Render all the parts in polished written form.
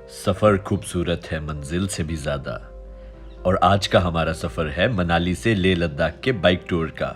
सफ़र खूबसूरत है मंजिल से भी ज़्यादा। और आज का हमारा सफ़र है मनाली से लेह लद्दाख के बाइक टूर का।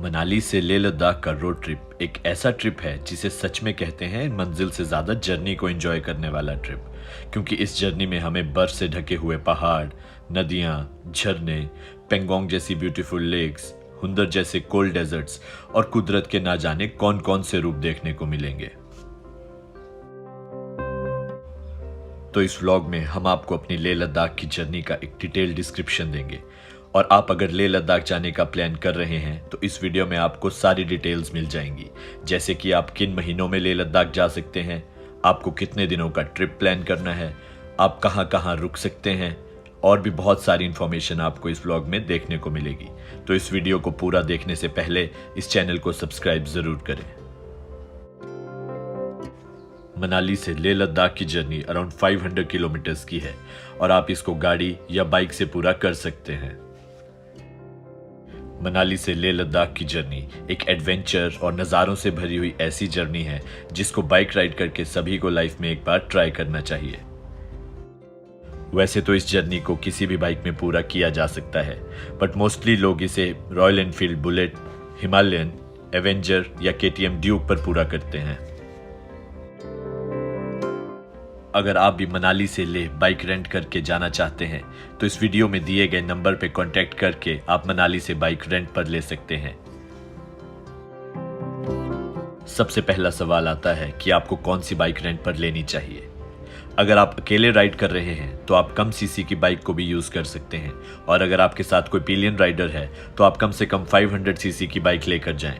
मनाली से लेह लद्दाख का रोड ट्रिप एक ऐसा ट्रिप है जिसे सच में कहते हैं मंजिल से ज़्यादा जर्नी को एंजॉय करने वाला ट्रिप, क्योंकि इस जर्नी में हमें बर्फ से ढके हुए पहाड़, नदियाँ, झरने, पेंगोंग जैसी ब्यूटीफुल लेक्स, हुंदर जैसे कोल्ड डेजर्ट्स और कुदरत के ना जाने कौन कौन से रूप देखने को मिलेंगे। तो इस व्लॉग में हम आपको अपनी लेह लद्दाख की जर्नी का एक डिटेल डिस्क्रिप्शन देंगे। और आप अगर लेह लद्दाख जाने का प्लान कर रहे हैं तो इस वीडियो में आपको सारी डिटेल्स मिल जाएंगी, जैसे कि आप किन महीनों में लेह लद्दाख जा सकते हैं, आपको कितने दिनों का ट्रिप प्लान करना है, आप कहाँ कहाँ रुक सकते हैं, और भी बहुत सारी इन्फॉर्मेशन आपको इस व्लॉग में देखने को मिलेगी। तो इस वीडियो को पूरा देखने से पहले इस चैनल को सब्सक्राइब जरूर करें। मनाली से लेह लद्दाख की जर्नी अराउंड 500 किलोमीटर्स की है और आप इसको गाड़ी या बाइक से पूरा कर सकते हैं। मनाली से लेह लद्दाख की जर्नी एक एडवेंचर और नज़ारों से भरी हुई ऐसी जर्नी है जिसको बाइक राइड करके सभी को लाइफ में एक बार ट्राई करना चाहिए। वैसे तो इस जर्नी को किसी भी बाइक में पूरा किया जा सकता है, बट मोस्टली लोग इसे royal Enfield bullet, Himalayan, Avenger या केटीएम ड्यूक पर पूरा करते हैं। अगर आप भी मनाली से लेह बाइक रेंट करके जाना चाहते हैं तो इस वीडियो में दिए गए नंबर पर कांटेक्ट करके आप मनाली से बाइक रेंट पर ले सकते हैं। सबसे पहला सवाल आता है कि आपको कौन सी बाइक रेंट पर लेनी चाहिए। अगर आप अकेले राइड कर रहे हैं तो आप कम सीसी की बाइक को भी यूज कर सकते हैं, और अगर आपके साथ कोई पिलियन राइडर है तो आप कम से कम 500 सीसी की बाइक लेकर जाएं।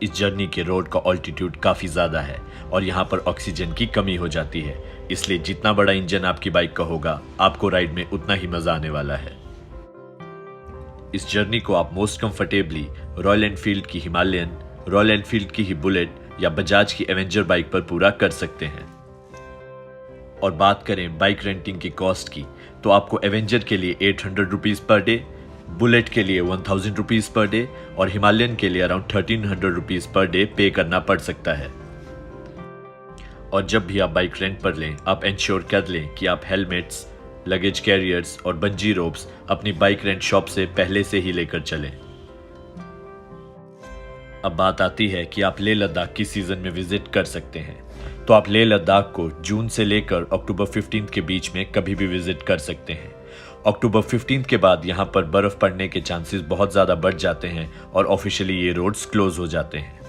इस जर्नी के रोड का ऑल्टीट्यूड काफ़ी ज़्यादा है और यहाँ पर ऑक्सीजन की कमी हो जाती है, इसलिए जितना बड़ा इंजन आपकी बाइक का होगा आपको राइड में उतना ही मज़ा आने वाला है। इस जर्नी को आप मोस्ट कंफर्टेबली रॉयल एनफील्ड की हिमालयन, रॉयल एनफील्ड की ही बुलेट या बजाज की एवेंजर बाइक पर पूरा कर सकते हैं। और बात करें बाइक रेंटिंग की कॉस्ट की, तो आपको एवेंजर के लिए 800 रुपीज़ पर डे, बुलेट के लिए 1000 रुपीज़ पर डे और हिमालयन के लिए अराउंड 1300 रुपीज़ पर डे पे करना पड़ सकता है। और जब भी आप बाइक रेंट पर लें, आप इंश्योर कर लें कि आप हेलमेट्स, लगेज कैरियर्स और बंजी रोप्स अपनी बाइक रेंट शॉप से पहले से ही लेकर चलें। अब बात आती है कि आप लेह लद्दाख किस सीजन में विजिट कर सकते हैं। तो आप लेह लद्दाख को जून से लेकर अक्टूबर 15 के बीच में कभी भी विजिट कर सकते हैं। अक्टूबर 15 के बाद यहाँ पर बर्फ पड़ने के चांसेस बहुत ज़्यादा बढ़ जाते हैं और ऑफिशियली ये रोड्स क्लोज हो जाते हैं।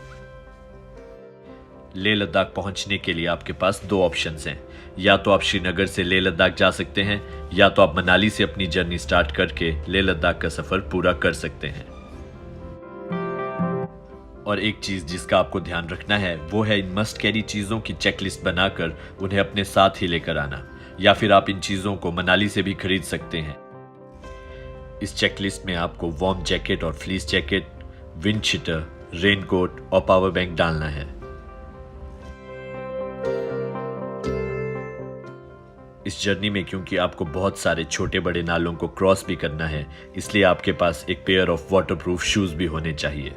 लेह लद्दाख पहुँचने के लिए आपके पास दो ऑप्शंस हैं, या तो आप श्रीनगर से लेह लद्दाख जा सकते हैं, या तो आप मनाली से अपनी जर्नी स्टार्ट करके लेह लद्दाख का सफ़र पूरा कर सकते हैं। और एक चीज़ जिसका आपको ध्यान रखना है वो है इन मस्ट कैरी चीज़ों की चेकलिस्ट बनाकर उन्हें अपने साथ ही लेकर आना, या फिर आप इन चीज़ों को मनाली से भी खरीद सकते हैं। इस चेकलिस्ट में आपको वार्म जैकेट और fleece jacket, wind cheater, raincoat और पावर बैंक डालना है। इस जर्नी में क्योंकि आपको बहुत सारे छोटे बड़े नालों को क्रॉस भी करना है, इसलिए आपके पास एक पेयर ऑफ वाटरप्रूफ शूज भी होने चाहिए।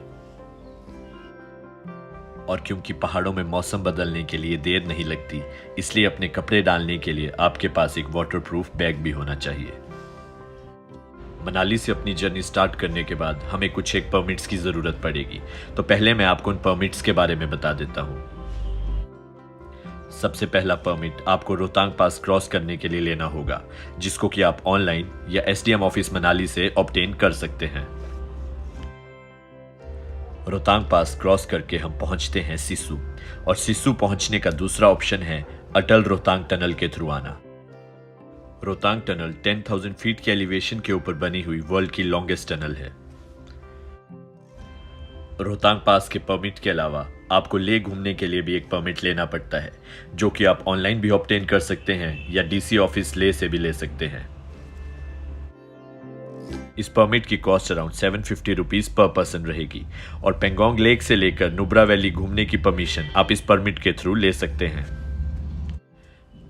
और क्योंकि पहाड़ों में मौसम बदलने के लिए देर नहीं लगती, इसलिए अपने कपड़े डालने के लिए आपके पास एक वाटरप्रूफ बैग भी होना चाहिए। मनाली से अपनी जर्नी स्टार्ट करने के बाद हमें कुछ एक परमिट्स की ज़रूरत पड़ेगी, तो पहले मैं आपको उन परमिट्स के बारे में बता देता हूँ। सबसे पहला परमिट आपको रोहतांग पास क्रॉस करने के लिए लेना होगा, जिसको कि आप ऑनलाइन या एसडीएम ऑफिस मनाली से ऑब्टेन कर सकते हैं। रोहतांग पास क्रॉस करके हम पहुंचते हैं सिस्सू, और सिस्सू पहुंचने का दूसरा ऑप्शन है अटल रोहतांग टनल के थ्रू आना। रोहतांग टनल 10,000 फीट के एलिवेशन के ऊपर बनी हुई वर्ल्ड की लॉन्गेस्ट टनल है। रोहतांग पास के परमिट के अलावा आपको लेह घूमने के लिए भी एक परमिट लेना पड़ता है, जो कि आप ऑनलाइन भी ऑब्टेन कर सकते हैं या डीसी ऑफिस लेह से भी ले सकते हैं। इस परमिट की कॉस्ट अराउंड 750 रुपीज़ पर पर्सन रहेगी, और पेंगोंग लेक से लेकर नुब्रा वैली घूमने की परमिशन आप इस परमिट के थ्रू ले सकते हैं।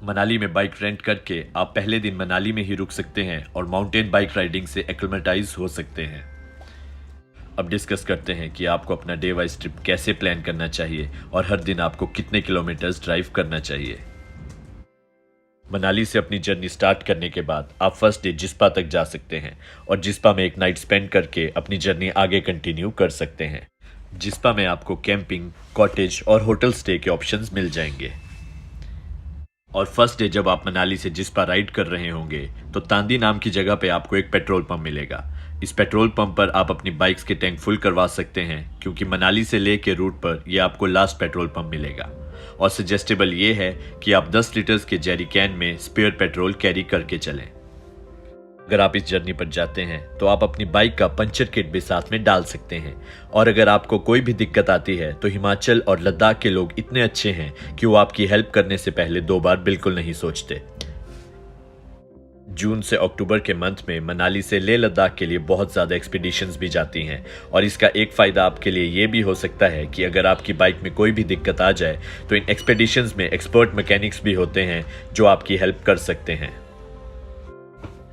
मनाली में बाइक रेंट करके आप पहले दिन मनाली में ही रुक सकते हैं और माउंटेन बाइक राइडिंग से एक्लेमेटाइज हो सकते हैं। अब डिस्कस करते हैं कि आपको अपना डे वाइज ट्रिप कैसे प्लान करना चाहिए और हर दिन आपको कितने किलोमीटर्स ड्राइव करना चाहिए। मनाली से अपनी जर्नी स्टार्ट करने के बाद आप फर्स्ट डे जिस्पा तक जा सकते हैं और जिस्पा में एक नाइट स्पेंड करके अपनी जर्नी आगे कंटिन्यू कर सकते हैं। जिस्पा में आपको कैंपिंग, कॉटेज और होटल स्टे के ऑप्शंस मिल जाएंगे। और फर्स्ट डे जब आप मनाली से जिस्पा राइड कर रहे होंगे तो तांदी नाम की जगह पे आपको एक पेट्रोल पंप मिलेगा। इस पेट्रोल पंप पर आप अपनी बाइक्स के टैंक फुल करवा सकते हैं, क्योंकि मनाली से ले के रूट पर यह आपको लास्ट पेट्रोल पंप मिलेगा। और सजेस्टेबल ये है कि आप 10 लीटर्स के जेरी कैन में स्पेयर पेट्रोल कैरी करके चलें। अगर आप इस जर्नी पर जाते हैं तो आप अपनी बाइक का पंचर किट भी साथ में डाल सकते हैं। और अगर आपको कोई भी दिक्कत आती है तो हिमाचल और लद्दाख के लोग इतने अच्छे हैं कि वो आपकी हेल्प करने से पहले 2 बार बिल्कुल नहीं सोचते। जून से अक्टूबर के मंथ में मनाली से लेह लद्दाख के लिए बहुत ज़्यादा एक्सपीडिशंस भी जाती हैं। और इसका एक फ़ायदा आपके लिए ये भी हो सकता है कि अगर आपकी बाइक में कोई भी दिक्कत आ जाए तो इन एक्सपीडिशंस में एक्सपर्ट मैकेनिक्स भी होते हैं जो आपकी हेल्प कर सकते हैं।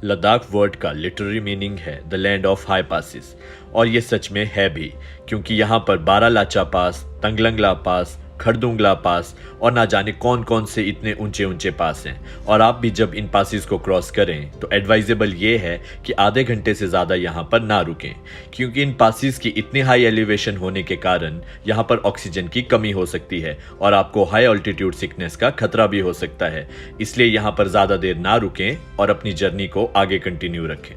लद्दाख वर्ड का लिटररी मीनिंग है the land of high passes, और ये सच में है भी, क्योंकि यहाँ पर बारालाचा पास, तंगलंगला पास, खरदुंगला पास और ना जाने कौन कौन से इतने ऊंचे ऊंचे पास हैं। और आप भी जब इन पासिस को क्रॉस करें तो एडवाइजेबल ये है कि आधे घंटे से ज़्यादा यहाँ पर ना रुकें, क्योंकि इन पासिस की इतनी हाई एलिवेशन होने के कारण यहाँ पर ऑक्सीजन की कमी हो सकती है और आपको हाई ऑल्टीट्यूड सिकनेस का खतरा भी हो सकता है। इसलिए यहाँ पर ज़्यादा देर ना रुकें और अपनी जर्नी को आगे कंटिन्यू रखें।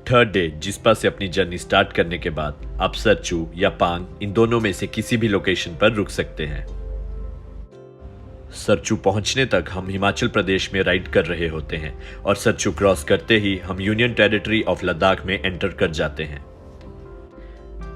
थर्ड डे जिस्पा से अपनी जर्नी स्टार्ट करने के बाद आप सरचू या पांग, इन दोनों में से किसी भी लोकेशन पर रुक सकते हैं। सरचू पहुंचने तक हम हिमाचल प्रदेश में राइड कर रहे होते हैं और सरचू क्रॉस करते ही हम यूनियन टेरिटरी ऑफ लद्दाख में एंटर कर जाते हैं।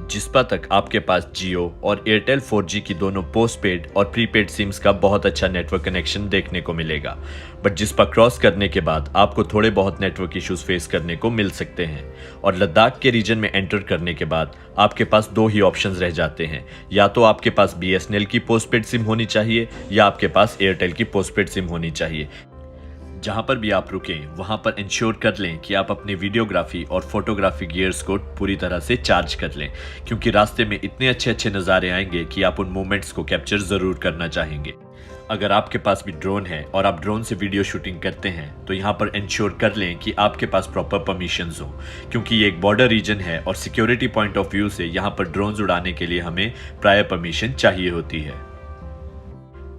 जिस्पा तक आपके पास जियो और एयरटेल 4G की दोनों पोस्टपेड और प्रीपेड सिम्स का बहुत अच्छा नेटवर्क कनेक्शन देखने को मिलेगा। बट जिस्पा क्रॉस करने के बाद आपको थोड़े बहुत नेटवर्क इश्यूज फेस करने को मिल सकते हैं। और लद्दाख के रीजन में एंटर करने के बाद आपके पास 2 ही ऑप्शंस रह जाते हैं, या तो आपके पास BSNL की पोस्टपेड सिम होनी चाहिए या आपके पास एयरटेल की पोस्टपेड सिम होनी चाहिए। जहां पर भी आप रुकें वहां पर इंश्योर कर लें कि आप अपने वीडियोग्राफी और फोटोग्राफी गियर्स को पूरी तरह से चार्ज कर लें, क्योंकि रास्ते में इतने अच्छे अच्छे नज़ारे आएंगे कि आप उन मोमेंट्स को कैप्चर ज़रूर करना चाहेंगे। अगर आपके पास भी ड्रोन है और आप ड्रोन से वीडियो शूटिंग करते हैं तो यहाँ पर इंश्योर कर लें कि आपके पास प्रॉपर परमिशंस हो, क्योंकि ये एक बॉर्डर रीजन है और सिक्योरिटी पॉइंट ऑफ व्यू से यहाँ पर ड्रोन्स उड़ाने के लिए हमें प्रायर परमिशन चाहिए होती है।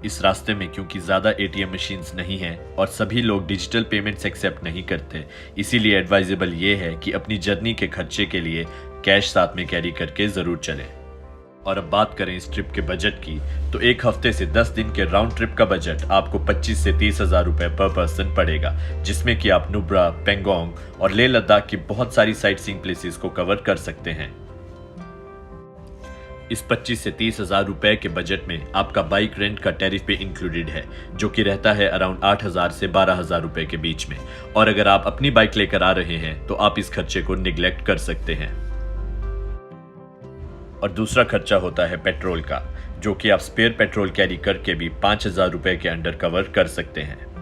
इस रास्ते में क्योंकि ज़्यादा ATM मशीन्स नहीं हैं और सभी लोग डिजिटल पेमेंट्स एक्सेप्ट नहीं करते, इसीलिए एडवाइजेबल ये है कि अपनी जर्नी के खर्चे के लिए कैश साथ में कैरी करके ज़रूर चलें। और अब बात करें इस ट्रिप के बजट की, तो एक हफ्ते से 10 दिन के राउंड ट्रिप का बजट आपको 25 से 30 हज़ार रुपये पर पर्सन पड़ेगा, जिसमें कि आप नुब्रा, पेंगोंग और लेह लद्दाख की बहुत सारी साइट सीइंग प्लेसेस को कवर कर सकते हैं। इस 25 से 30 हज़ार रुपए के बजट में आपका बाइक रेंट का टैरिफ भी इंक्लूडेड है, जो कि रहता है अराउंड 8,000 से 12,000 रुपए के बीच में। और अगर आप अपनी बाइक लेकर आ रहे हैं तो आप इस खर्चे को निगलेक्ट कर सकते हैं। और दूसरा खर्चा होता है पेट्रोल का, जो कि आप स्पेयर पेट्रोल कैरी करके भी 5,000 रुपए के अंडर कवर कर सकते हैं।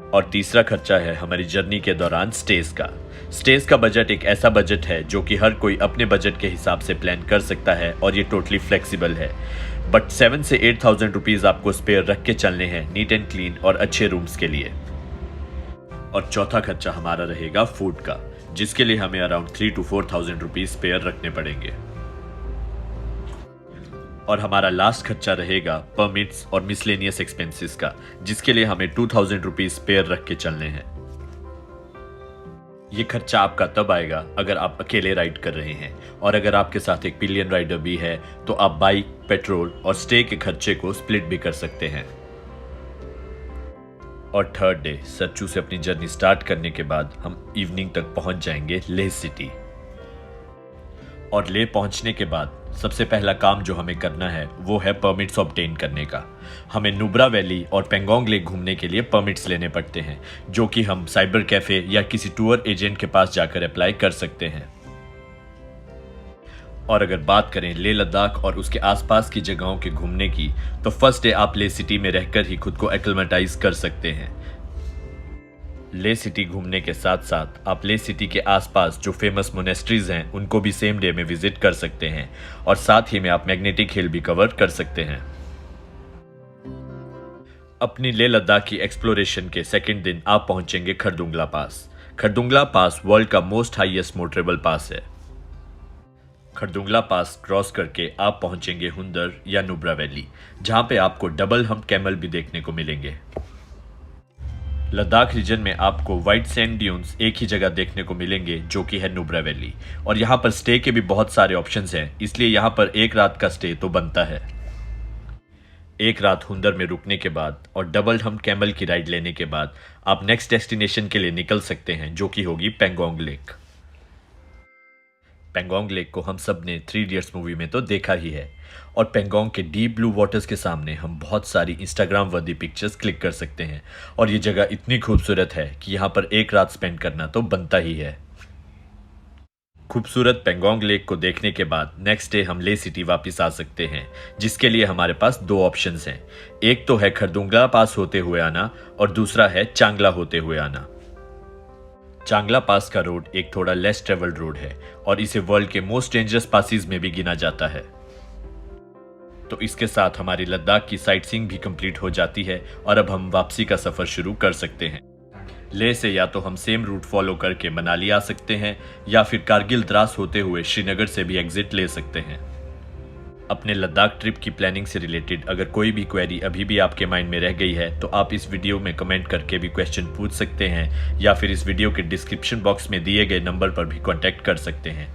और तीसरा खर्चा है हमारी जर्नी के दौरान स्टेज का। स्टेज का बजट एक ऐसा बजट है जो कि हर कोई अपने बजट के हिसाब से प्लान कर सकता है और ये टोटली फ्लेक्सिबल है। बट 7 से 8,000 रुपीज़ आपको स्पेयर रख के चलने हैं नीट एंड क्लीन और अच्छे रूम्स के लिए। और चौथा खर्चा हमारा रहेगा फूड का, जिसके लिए हमें अराउंड 3 to 4,000 रुपीज़ स्पेयर रखने पड़ेंगे। और हमारा लास्ट खर्चा रहेगा परमिट्स और मिसलेनियस एक्सपेंसेस का, जिसके लिए हमें 2,000 रुपीज़ स्पेयर रख के चलने हैं। ये खर्चा आपका तब आएगा अगर आप अकेले राइड कर रहे हैं, और अगर आपके साथ एक पिलियन राइडर भी है तो आप बाइक, पेट्रोल और स्टे के खर्चे को स्प्लिट भी कर सकते हैं। और थर्ड डे सरचू से अपनी जर्नी स्टार्ट करने के बाद हम इवनिंग तक पहुंच जाएंगे लेह सिटी। और लेह पहुंचने के बाद सबसे पहला काम जो हमें करना है वो है परमिट्स ऑब्टेन करने का। हमें नुब्रा वैली और पेंगोंग लेक घूमने के लिए परमिट्स लेने पड़ते हैं, जो कि हम साइबर कैफे या किसी टूर एजेंट के पास जाकर अप्लाई कर सकते हैं। और अगर बात करें लेह लद्दाख और उसके आसपास की जगहों के घूमने की, तो फर्स्ट डे आप लेह सिटी में रहकर ही खुद को एक्लेमेटाइज कर सकते हैं। ले सिटी घूमने के साथ साथ आप ले सिटी के आसपास जो फेमस मोनेस्ट्रीज हैं उनको भी सेम डे में विजिट कर सकते हैं और साथ ही में आप मैग्नेटिक हिल भी कवर कर सकते हैं। अपनी लेह लद्दाख की एक्सप्लोरेशन के सेकंड दिन आप पहुंचेंगे खरदुंगला पास। खरदुंगला पास वर्ल्ड का मोस्ट हाईएस्ट मोटरेबल पास है। खरदुंगला पास क्रॉस करके आप पहुंचेंगे हुंदर या नुब्रा वैली, जहां पे आपको डबल हम्प कैमल भी देखने को मिलेंगे। लद्दाख रीजन में आपको व्हाइट सैंड ड्यून्स एक ही जगह देखने को मिलेंगे जो कि है नुब्रा वैली, और यहाँ पर स्टे के भी बहुत सारे ऑप्शंस हैं, इसलिए यहाँ पर एक रात का स्टे तो बनता है। एक रात हुंदर में रुकने के बाद और डबल हम्प कैमल की राइड लेने के बाद आप नेक्स्ट डेस्टिनेशन के लिए निकल सकते हैं, जो कि होगी पेंगोंग लेक। पेंगोंग लेक को हम सब ने 3 इडियट्स मूवी में तो देखा ही है, और पेंगोंग के डीप ब्लू वाटर्स के सामने हम बहुत सारी इंस्टाग्राम वर्दी पिक्चर्स क्लिक कर सकते हैं, और ये जगह इतनी खूबसूरत है कि यहाँ पर एक रात स्पेंड करना तो बनता ही है। खूबसूरत पेंगोंग लेक को देखने के बाद नेक्स्ट डे हम ले सिटी वापस आ सकते हैं, जिसके लिए हमारे पास 2 ऑप्शंस हैं। एक तो है खरदुंगला पास होते हुए आना और दूसरा है चांगला होते हुए आना। चांगला पास का रोड एक थोड़ा लेस ट्रेवल्ड रोड है और इसे वर्ल्ड के मोस्ट डेंजरस पासेस में भी गिना जाता है। तो इसके साथ हमारी लद्दाख की साइट सीइंग भी कंप्लीट हो जाती है और अब हम वापसी का सफर शुरू कर सकते हैं। लेह से या तो हम सेम रूट फॉलो करके मनाली आ सकते हैं या फिर कारगिल द्रास होते हुए श्रीनगर से भी एग्जिट ले सकते हैं। अपने लद्दाख ट्रिप की प्लानिंग से रिलेटेड अगर कोई भी क्वेरी अभी भी आपके माइंड में रह गई है तो आप इस वीडियो में कमेंट करके भी क्वेश्चन पूछ सकते हैं या फिर इस वीडियो के डिस्क्रिप्शन बॉक्स में दिए गए नंबर पर भी कांटेक्ट कर सकते हैं।